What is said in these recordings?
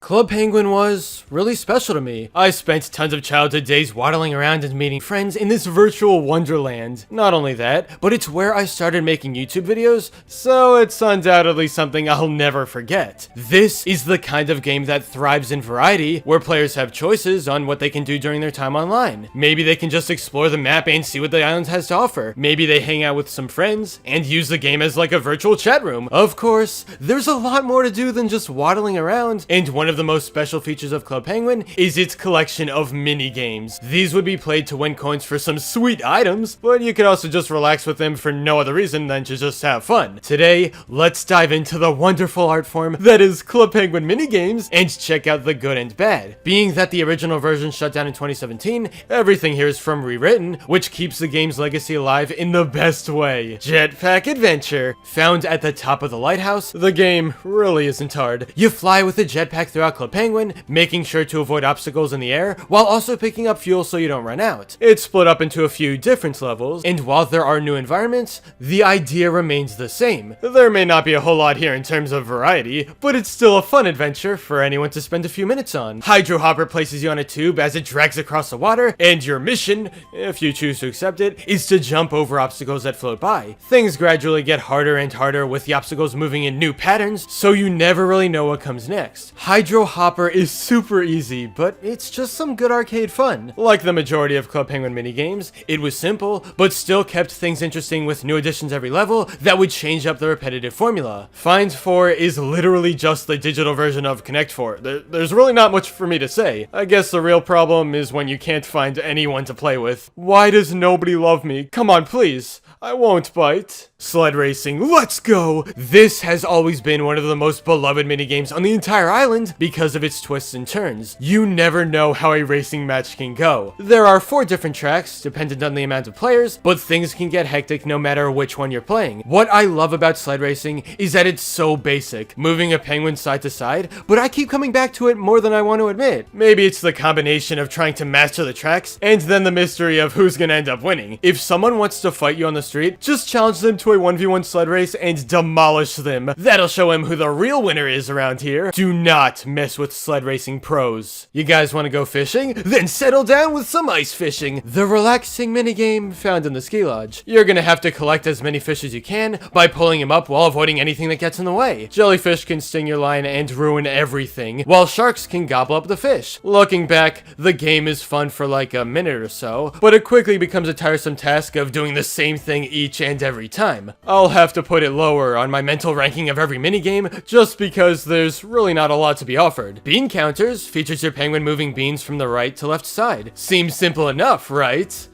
Club Penguin was really special to me. I spent tons of childhood days waddling around and meeting friends in this virtual wonderland. Not only that, but it's where I started making YouTube videos, so it's undoubtedly something I'll never forget. This is the kind of game that thrives in variety, where players have choices on what they can do during their time online. Maybe they can just explore the map and see what the island has to offer. Maybe they hang out with some friends and use the game as like a virtual chat room. Of course, there's a lot more to do than just waddling around, and one of the most special features of Club Penguin is its collection of mini-games. These would be played to win coins for some sweet items, but you could also just relax with them for no other reason than to just have fun. Today, let's dive into the wonderful art form that is Club Penguin mini-games and check out the good and bad. Being that the original version shut down in 2017, everything here is from Rewritten, which keeps the game's legacy alive in the best way. Jetpack Adventure. Found at the top of the lighthouse, the game really isn't hard. You fly with a jetpack throughout Club Penguin, making sure to avoid obstacles in the air, while also picking up fuel so you don't run out. It's split up into a few different levels, and while there are new environments, the idea remains the same. There may not be a whole lot here in terms of variety, but it's still a fun adventure for anyone to spend a few minutes on. Hydro Hopper places you on a tube as it drags across the water, and your mission, if you choose to accept it, is to jump over obstacles that float by. Things gradually get harder and harder with the obstacles moving in new patterns, so you never really know what comes next. Hydro Hopper is super easy, but it's just some good arcade fun. Like the majority of Club Penguin minigames, it was simple, but still kept things interesting with new additions every level that would change up the repetitive formula. Find 4 is literally just the digital version of Connect 4. There's really not much for me to say. I guess the real problem is when you can't find anyone to play with. Why does nobody love me? Come on, please. I won't bite. Sled Racing, let's go! This has always been one of the most beloved minigames on the entire island because of its twists and turns. You never know how a racing match can go. There are 4 different tracks, dependent on the amount of players, but things can get hectic no matter which one you're playing. What I love about Sled Racing is that it's so basic, moving a penguin side to side, but I keep coming back to it more than I want to admit. Maybe it's the combination of trying to master the tracks, and then the mystery of who's gonna end up winning. If someone wants to fight you on the street, just challenge them to a 1v1 sled race and demolish them. That'll show him who the real winner is around here. Do not mess with sled racing pros. You guys want to go fishing? Then settle down with some ice fishing, the relaxing minigame found in the ski lodge. You're gonna have to collect as many fish as you can by pulling them up while avoiding anything that gets in the way. Jellyfish can sting your line and ruin everything, while sharks can gobble up the fish. Looking back, the game is fun for like a minute or so, but it quickly becomes a tiresome task of doing the same thing each and every time. I'll have to put it lower on my mental ranking of every minigame, just because there's really not a lot to be offered. Bean Counters features your penguin moving beans from the right to left side. Seems simple enough, right?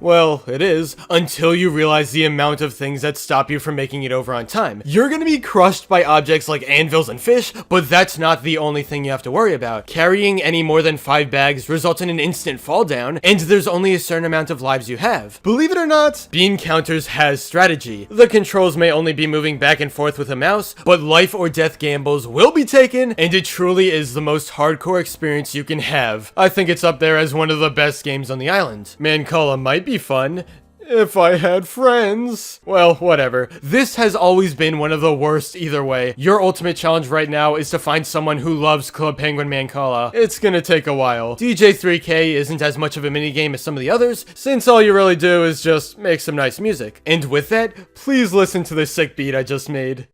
Well, it is, until you realize the amount of things that stop you from making it over on time. You're gonna be crushed by objects like anvils and fish, but that's not the only thing you have to worry about. Carrying any more than 5 bags results in an instant fall down, and there's only a certain amount of lives you have. Believe it or not, Bean Counters has strategy. The controls may only be moving back and forth with a mouse, but life or death gambles will be taken, and it truly is the most hardcore experience you can have. I think it's up there as one of the best games on the island. Mancala might be fun if I had friends. Well, whatever. This has always been one of the worst either way. Your ultimate challenge right now is to find someone who loves Club Penguin Mancala. It's gonna take a while. DJ3K isn't as much of a minigame as some of the others, since all you really do is just make some nice music. And with that, please listen to this sick beat I just made.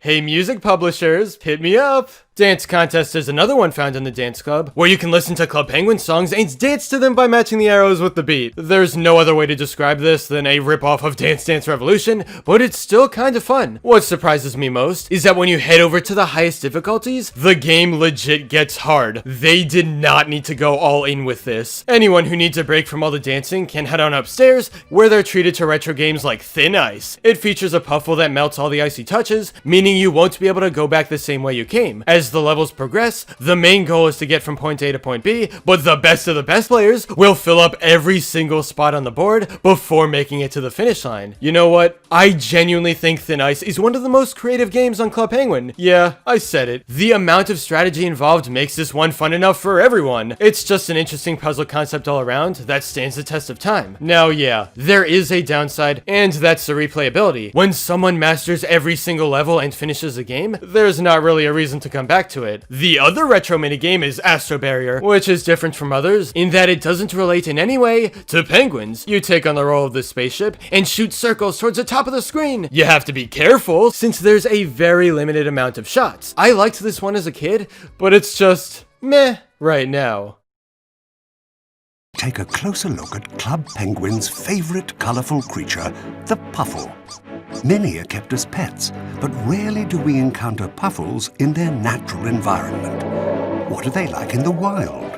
Hey music publishers, hit me up! Dance Contest is another one found in the Dance Club, where you can listen to Club Penguin songs and dance to them by matching the arrows with the beat. There's no other way to describe this than a ripoff of Dance Dance Revolution, but it's still kind of fun. What surprises me most is that when you head over to the highest difficulties, the game legit gets hard. They did not need to go all in with this. Anyone who needs a break from all the dancing can head on upstairs, where they're treated to retro games like Thin Ice. It features a puffle that melts all the icy touches, meaning you won't be able to go back the same way you came. As As the levels progress, the main goal is to get from point A to point B, but the best of the best players will fill up every single spot on the board before making it to the finish line. You know what? I genuinely think Thin Ice is one of the most creative games on Club Penguin. Yeah, I said it. The amount of strategy involved makes this one fun enough for everyone. It's just an interesting puzzle concept all around that stands the test of time. Now, yeah, there is a downside, and that's the replayability. When someone masters every single level and finishes the game, there's not really a reason to come back to it. The other retro minigame is Astro Barrier, which is different from others in that it doesn't relate in any way to penguins. You take on the role of this spaceship and shoot circles towards the top of the screen. You have to be careful since there's a very limited amount of shots. I liked this one as a kid, but it's just meh right now. Take a closer look at Club Penguin's favorite colorful creature, the Puffle. Many are kept as pets, but rarely do we encounter Puffles in their natural environment. What are they like in the wild?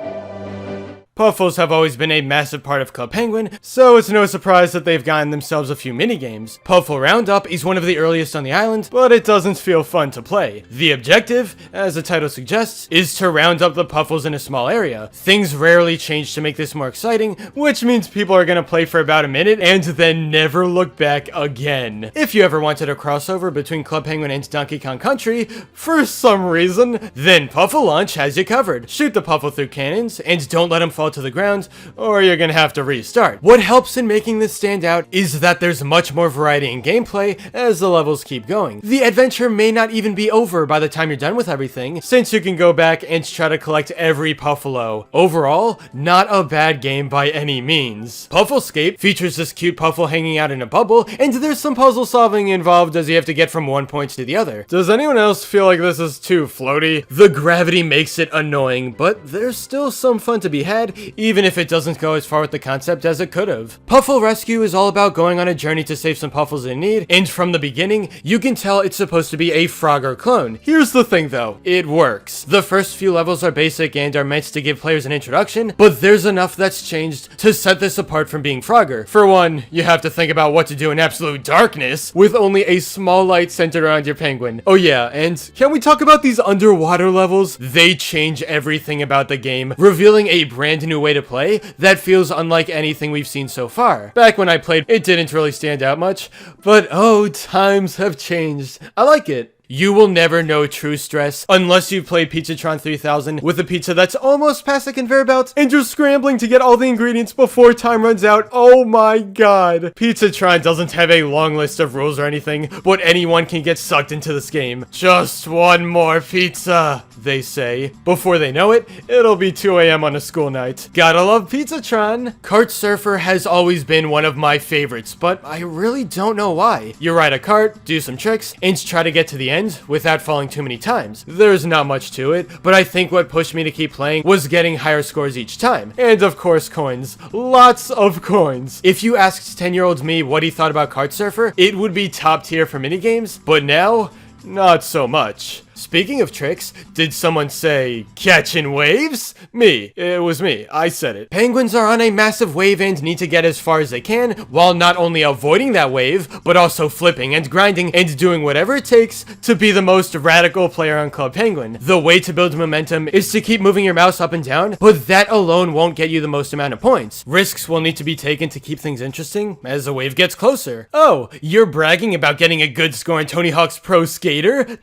Puffles have always been a massive part of Club Penguin, so it's no surprise that they've gotten themselves a few minigames. Puffle Roundup is one of the earliest on the island, but it doesn't feel fun to play. The objective, as the title suggests, is to round up the Puffles in a small area. Things rarely change to make this more exciting, which means people are gonna play for about a minute and then never look back again. If you ever wanted a crossover between Club Penguin and Donkey Kong Country, for some reason, then Puffle Launch has you covered. Shoot the Puffle through cannons, and don't let them fall to the ground, or you're gonna have to restart. What helps in making this stand out is that there's much more variety in gameplay as the levels keep going. The adventure may not even be over by the time you're done with everything, since you can go back and try to collect every Puffalo. Overall, not a bad game by any means. Pufflescape features this cute Puffle hanging out in a bubble, and there's some puzzle solving involved as you have to get from one point to the other. Does anyone else feel like this is too floaty? The gravity makes it annoying, but there's still some fun to be had, even if it doesn't go as far with the concept as it could have. Puffle Rescue is all about going on a journey to save some Puffles in need, and from the beginning, you can tell it's supposed to be a Frogger clone. Here's the thing though, it works. The first few levels are basic and are meant to give players an introduction, but there's enough that's changed to set this apart from being Frogger. For one, you have to think about what to do in absolute darkness, with only a small light centered around your penguin. Oh yeah, and can we talk about these underwater levels? They change everything about the game, revealing a brand new way to play that feels unlike anything we've seen so far. Back when I played, it didn't really stand out much, but oh, times have changed. I like it. You will never know true stress unless you've played Pizzatron 3000 with a pizza that's almost past the conveyor belt and you're scrambling to get all the ingredients before time runs out. Oh my god. Pizzatron doesn't have a long list of rules or anything, but anyone can get sucked into this game. Just one more pizza, they say. Before they know it, it'll be 2 a.m. on a school night. Gotta love Pizzatron. Kart Surfer has always been one of my favorites, but I really don't know why. You ride a cart, do some tricks, and try to get to the end without falling too many times. There's not much to it, but I think what pushed me to keep playing was getting higher scores each time. And of course, coins. Lots of coins. If you asked 10-year-old me what he thought about Kart Surfer, it would be top tier for minigames, but now, not so much. Speaking of tricks, did someone say catching waves? Me. It was me. I said it. Penguins are on a massive wave and need to get as far as they can while not only avoiding that wave, but also flipping and grinding and doing whatever it takes to be the most radical player on Club Penguin. The way to build momentum is to keep moving your mouse up and down, but that alone won't get you the most amount of points. Risks will need to be taken to keep things interesting as the wave gets closer. Oh, you're bragging about getting a good score in Tony Hawk's Pro Skater?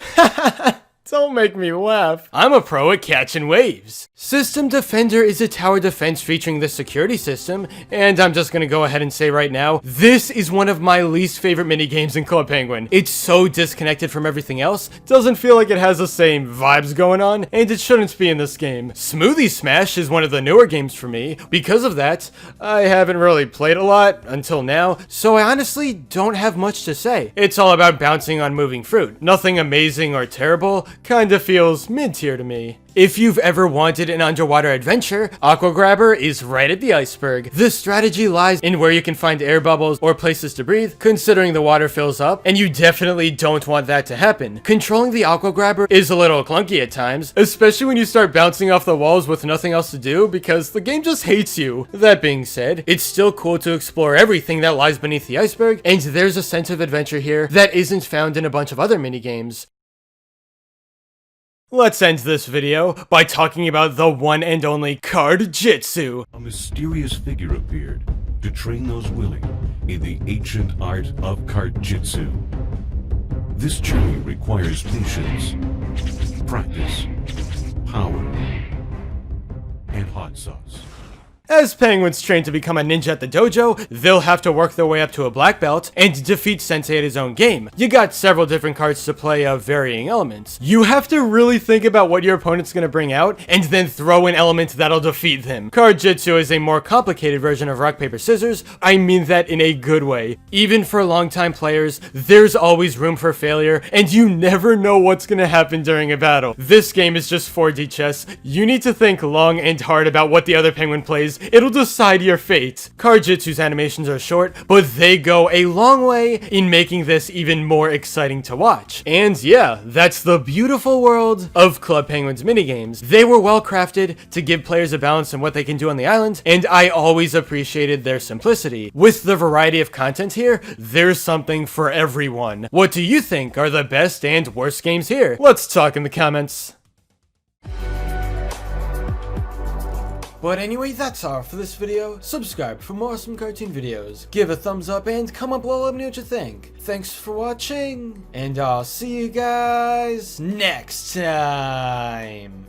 Don't make me laugh. I'm a pro at catching waves. System Defender is a tower defense featuring this security system, and I'm just gonna go ahead and say right now, this is one of my least favorite minigames in Club Penguin. It's so disconnected from everything else, doesn't feel like it has the same vibes going on, and it shouldn't be in this game. Smoothie Smash is one of the newer games for me. Because of that, I haven't really played a lot until now, so I honestly don't have much to say. It's all about bouncing on moving fruit. Nothing amazing or terrible, kinda feels mid-tier to me. If you've ever wanted an underwater adventure, Aqua Grabber is right at the iceberg. The strategy lies in where you can find air bubbles or places to breathe, considering the water fills up, and you definitely don't want that to happen. Controlling the Aqua Grabber is a little clunky at times, especially when you start bouncing off the walls with nothing else to do because the game just hates you. That being said, it's still cool to explore everything that lies beneath the iceberg, and there's a sense of adventure here that isn't found in a bunch of other minigames. Let's end this video by talking about the one and only Card-Jitsu. A mysterious figure appeared to train those willing in the ancient art of Card-Jitsu. This journey requires patience, practice, power, and hot sauce. As penguins train to become a ninja at the dojo, they'll have to work their way up to a black belt and defeat Sensei at his own game. You got several different cards to play of varying elements. You have to really think about what your opponent's gonna bring out, and then throw an element that'll defeat them. Card-Jitsu is a more complicated version of rock, paper, scissors. I mean that in a good way. Even for longtime players, there's always room for failure, and you never know what's gonna happen during a battle. This game is just 4D chess. You need to think long and hard about what the other penguin plays. It'll decide your fate. Card-Jitsu's animations are short, but they go a long way in making this even more exciting to watch. And yeah, that's the beautiful world of Club Penguin's minigames. They were well crafted to give players a balance in what they can do on the island, and I always appreciated their simplicity. With the variety of content here, there's something for everyone. What do you think are the best and worst games here? Let's talk in the comments. But anyway, that's all for this video. Subscribe for more awesome cartoon videos. Give a thumbs up and comment below, let me know what you think. Thanks for watching, and I'll see you guys next time.